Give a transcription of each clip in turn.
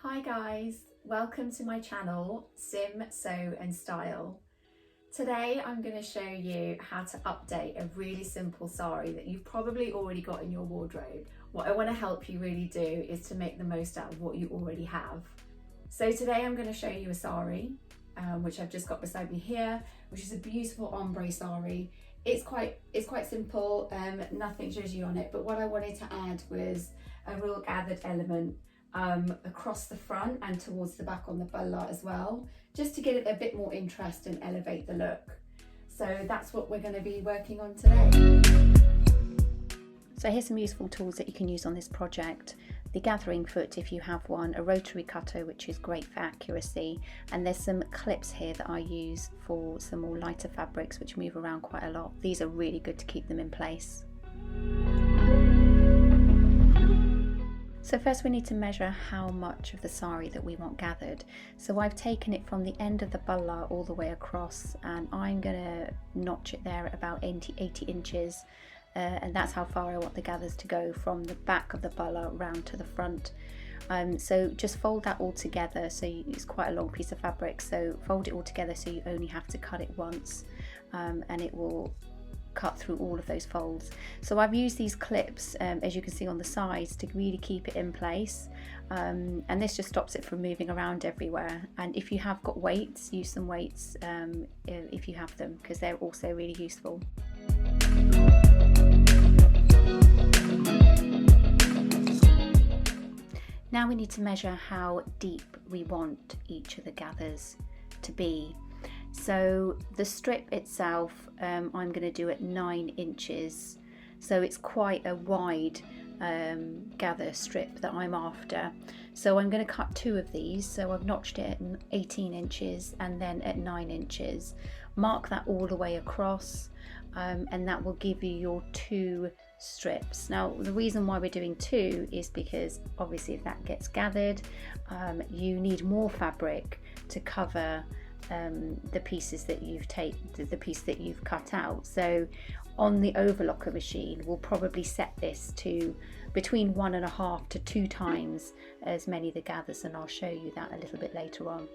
Hi guys, welcome to my channel, Sim, Sew and Style. Today I'm going to show you how to update a really simple sari that you've probably already got in your wardrobe. What I want to help you really do is to make the most out of what you already have. So today I'm going to show you a sari, which I've just got beside me here, which is a beautiful ombre sari. It's quite simple, nothing judgy on it, but what I wanted to add was a real gathered element across the front and towards the back on the bulla as well, just to give it a bit more interest and elevate the look. So that's what we're going to be working on today. So here's some useful tools that you can use on this project. The gathering foot if you have one, a rotary cutter which is great for accuracy, and there's some clips here that I use for some more lighter fabrics which move around quite a lot. These are really good to keep them in place. So first we need to measure how much of the sari that we want gathered. So I've taken it from the end of the bulla all the way across, and I'm going to notch it there at about 80 inches. And that's how far I want the gathers to go from the back of the bulla round to the front. So just fold that all together. So it's quite a long piece of fabric, so fold it all together so you only have to cut it once, and it will cut through all of those folds. So I've used these clips, as you can see on the sides, to really keep it in place, and this just stops it from moving around everywhere. And if you have got weights, use some weights if you have them, because they're also really useful. Now we need to measure how deep we want each of the gathers to be. So the strip itself, I'm going to do at 9 inches. So it's quite a wide gather strip that I'm after. So I'm going to cut 2 of these. So I've notched it at 18 inches and then at 9 inches. Mark that all the way across, and that will give you your 2 strips. Now the reason why we're doing 2 is because obviously if that gets gathered, you need more fabric to cover the pieces that you've the piece that you've cut out. So on the overlocker machine we'll probably set this to between 1.5 to 2 times as many of the gathers, and I'll show you that a little bit later on.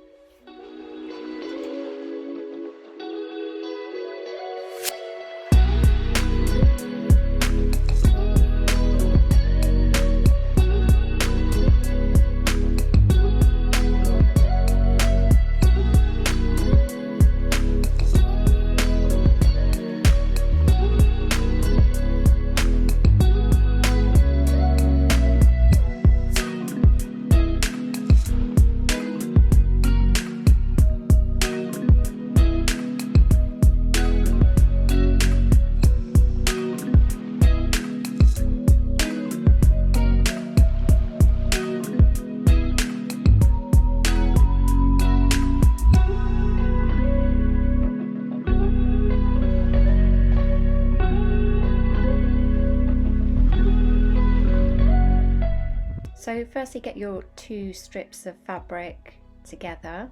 So firstly, get your 2 strips of fabric together,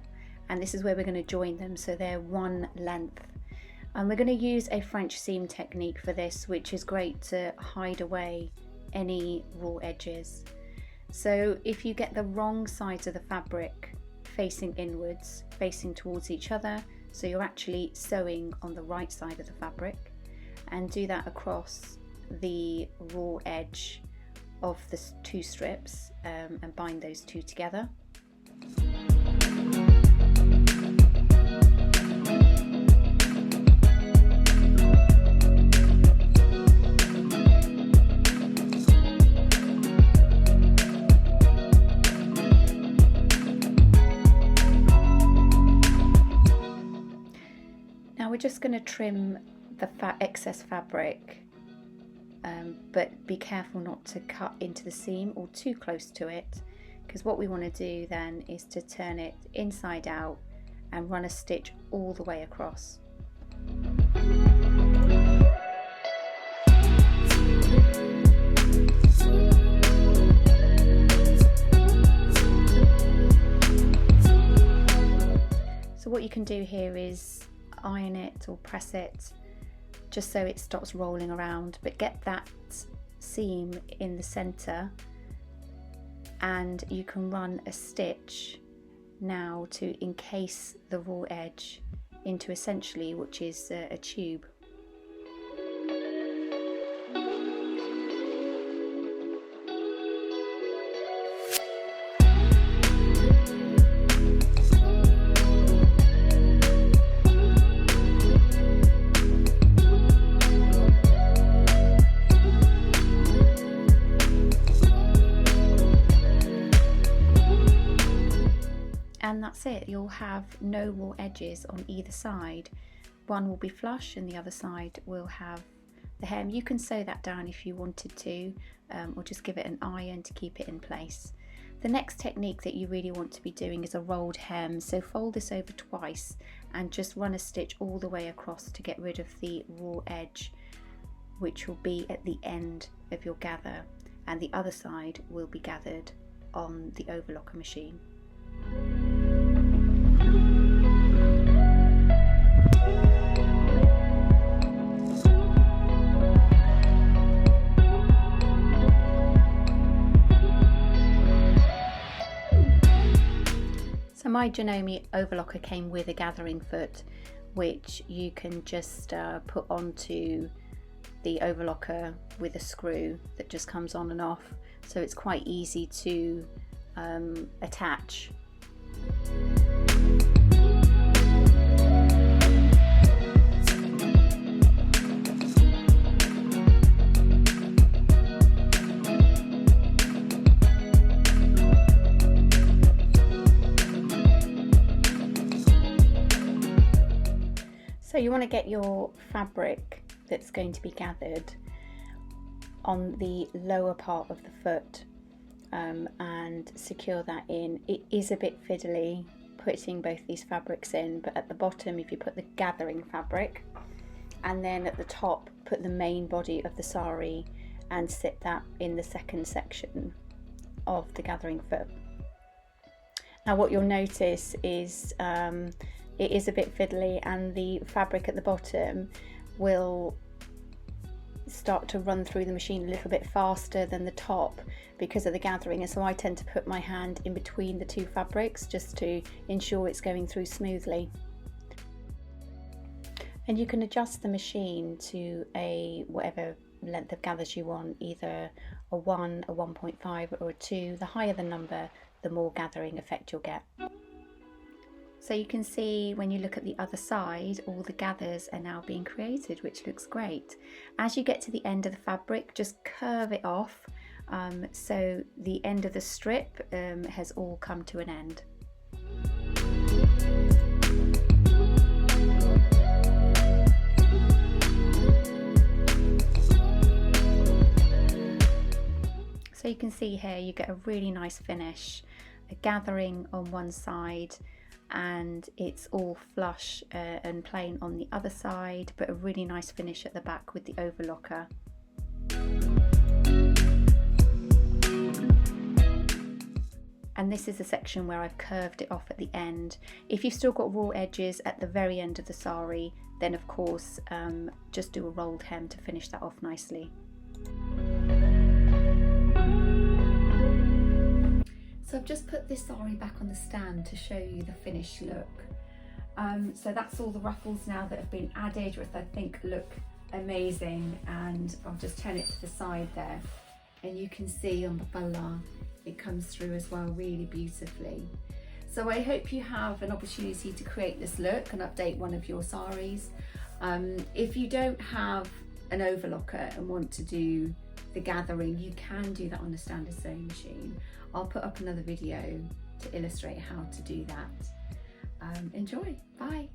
and this is where we're going to join them so they're one length. And we're going to use a French seam technique for this, which is great to hide away any raw edges. So if you get the wrong sides of the fabric facing inwards, facing towards each other, so you're actually sewing on the right side of the fabric, and do that across the raw edge of the 2 strips, and bind those 2 together. Now we're just going to trim the excess fabric, but be careful not to cut into the seam or too close to it, because what we want to do then is to turn it inside out and run a stitch all the way across. So what you can do here is iron it or press it just so it stops rolling around, but get that seam in the center and you can run a stitch now to encase the raw edge into essentially which is a tube. And that's it, you'll have no raw edges on either side. One will be flush and the other side will have the hem. You can sew that down if you wanted to, or just give it an iron to keep it in place. The next technique that you really want to be doing is a rolled hem. So fold this over twice and just run a stitch all the way across to get rid of the raw edge, which will be at the end of your gather, and the other side will be gathered on the overlocker machine. So my Janome overlocker came with a gathering foot, which you can just put onto the overlocker with a screw that just comes on and off. So it's quite easy to attach. So you want to get your fabric that's going to be gathered on the lower part of the foot and secure that in. It is a bit fiddly putting both these fabrics in, but at the bottom if you put the gathering fabric, and then at the top put the main body of the sari and sit that in the second section of the gathering foot. Now what you'll notice is it is a bit fiddly, and the fabric at the bottom will start to run through the machine a little bit faster than the top because of the gathering, and so I tend to put my hand in between the two fabrics just to ensure it's going through smoothly. And you can adjust the machine to a whatever length of gathers you want, either a 1, a 1.5 or a 2. The higher the number, the more gathering effect you'll get. So you can see when you look at the other side, all the gathers are now being created, which looks great. As you get to the end of the fabric, just curve it off so the end of the strip has all come to an end. So you can see here you get a really nice finish, a gathering on one side, and it's all flush and plain on the other side, but a really nice finish at the back with the overlocker. And this is the section where I've curved it off at the end. If you've still got raw edges at the very end of the sari, then of course just do a rolled hem to finish that off nicely. So I've just put this sari back on the stand to show you the finished look. So that's all the ruffles now that have been added, which I think look amazing, and I'll just turn it to the side there, and you can see on the bala it comes through as well really beautifully. So I hope you have an opportunity to create this look and update one of your saris. If you don't have an overlocker and want to do the gathering, you can do that on a standard sewing machine. I'll put up another video to illustrate how to do that. Enjoy, bye.